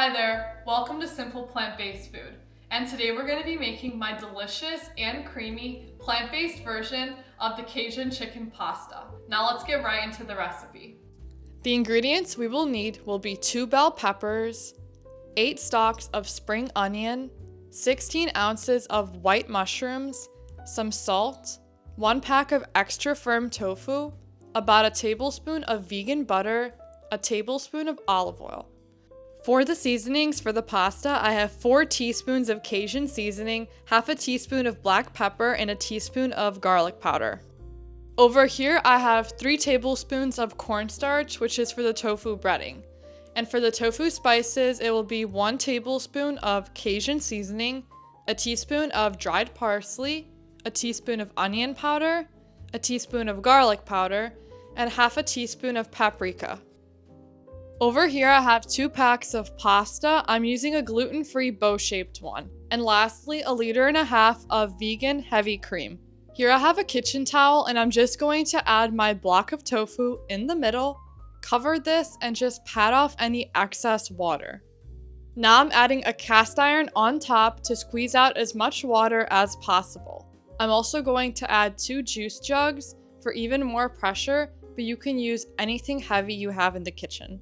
Hi there, welcome to Simple Plant-Based Food. And today we're going to be making my delicious and creamy plant-based version of the Cajun chicken pasta. Now let's get right into the recipe. The ingredients we will need will be 2 bell peppers, 8 stalks of spring onion, 16 ounces of white mushrooms, some salt, 1 pack of extra firm tofu, about a tablespoon of vegan butter, a tablespoon of olive oil. For the seasonings for the pasta, I have 4 teaspoons of Cajun seasoning, half a teaspoon of black pepper, and a teaspoon of garlic powder. Over here, I have 3 tablespoons of cornstarch, which is for the tofu breading. And for the tofu spices, it will be 1 tablespoon of Cajun seasoning, a teaspoon of dried parsley, a teaspoon of onion powder, a teaspoon of garlic powder, and half a teaspoon of paprika. Over here I have 2 packs of pasta. I'm using a gluten-free bow-shaped one. And lastly, 1.5 liters of vegan heavy cream. Here I have a kitchen towel and I'm just going to add my block of tofu in the middle, cover this, and just pat off any excess water. Now I'm adding a cast iron on top to squeeze out as much water as possible. I'm also going to add 2 juice jugs for even more pressure, but you can use anything heavy you have in the kitchen.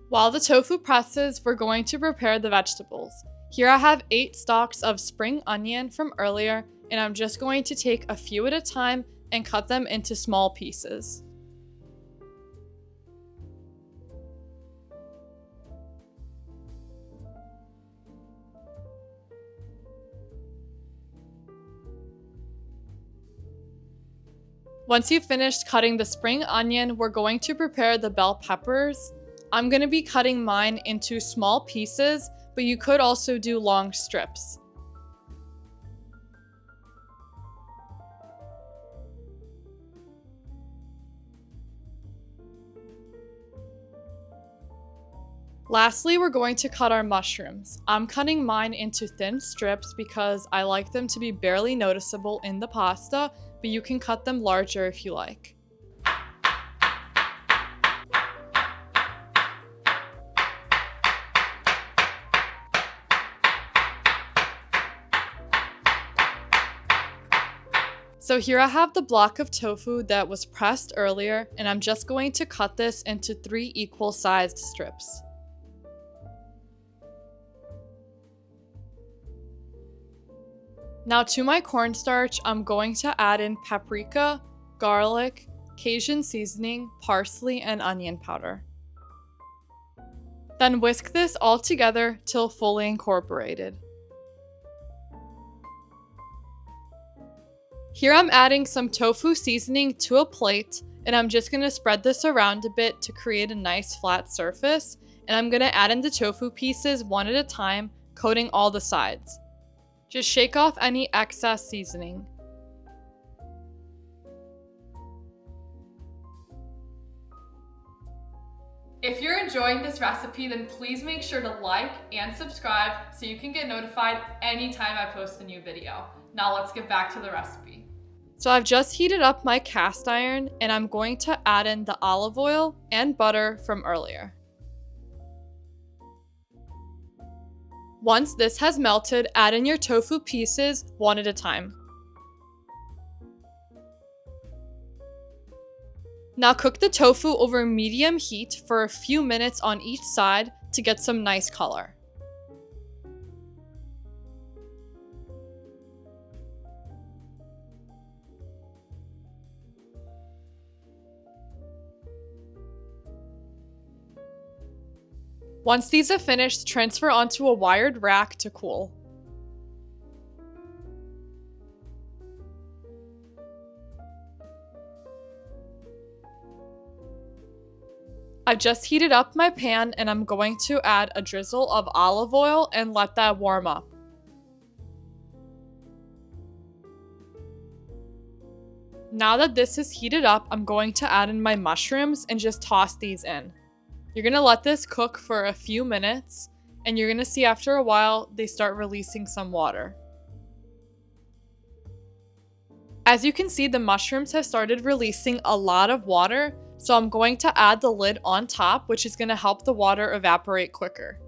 While the tofu presses, we're going to prepare the vegetables. Here I have 8 stalks of spring onion from earlier, and I'm just going to take a few at a time and cut them into small pieces. Once you've finished cutting the spring onion, we're going to prepare the bell peppers. I'm going to be cutting mine into small pieces, but you could also do long strips. Lastly, we're going to cut our mushrooms. I'm cutting mine into thin strips because I like them to be barely noticeable in the pasta, but you can cut them larger if you like. So here I have the block of tofu that was pressed earlier, and I'm just going to cut this into 3 equal-sized strips. Now to my cornstarch, I'm going to add in paprika, garlic, Cajun seasoning, parsley, and onion powder. Then whisk this all together till fully incorporated. Here I'm adding some tofu seasoning to a plate, and I'm just going to spread this around a bit to create a nice flat surface, and I'm going to add in the tofu pieces one at a time, coating all the sides. Just shake off any excess seasoning. If you're enjoying this recipe, then please make sure to like and subscribe so you can get notified anytime I post a new video. Now let's get back to the recipe. So I've just heated up my cast iron and I'm going to add in the olive oil and butter from earlier. Once this has melted, add in your tofu pieces one at a time. Now cook the tofu over medium heat for a few minutes on each side to get some nice color. Once these are finished, transfer onto a wired rack to cool. I've just heated up my pan and I'm going to add a drizzle of olive oil and let that warm up. Now that this is heated up, I'm going to add in my mushrooms and just toss these in. You're going to let this cook for a few minutes, and you're going to see after a while they start releasing some water. As you can see, the mushrooms have started releasing a lot of water, So I'm going to add the lid on top, which is going to help the water evaporate quicker.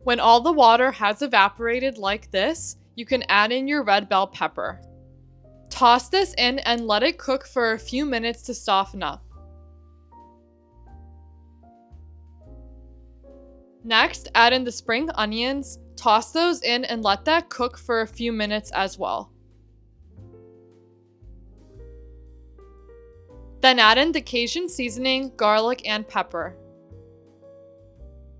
When all the water has evaporated like this, you can add in your red bell pepper. Toss this in and let it cook for a few minutes to soften up. Next, add in the spring onions, toss those in and let that cook for a few minutes as well. Then add in the Cajun seasoning, garlic, and pepper.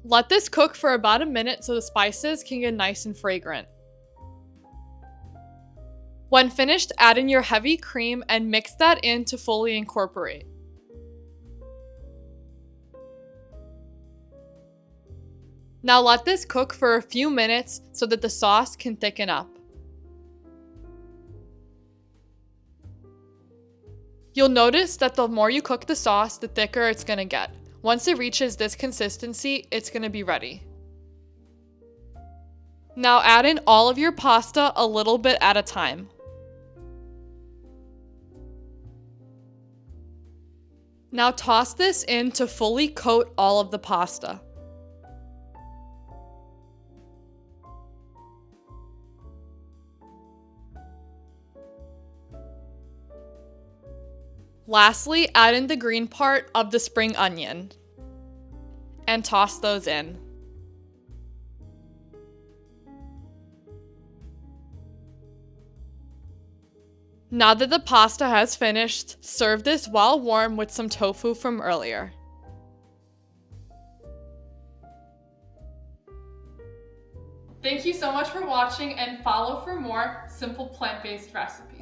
Let this cook for about a minute so the spices can get nice and fragrant. When finished, add in your heavy cream and mix that in to fully incorporate. Now let this cook for a few minutes so that the sauce can thicken up. You'll notice that the more you cook the sauce, the thicker it's going to get. Once it reaches this consistency, it's going to be ready. Now add in all of your pasta a little bit at a time. Now toss this in to fully coat all of the pasta. Lastly, add in the green part of the spring onion and toss those in. Now that the pasta has finished, serve this while warm with some tofu from earlier. Thank you so much for watching and follow for more simple plant-based recipes.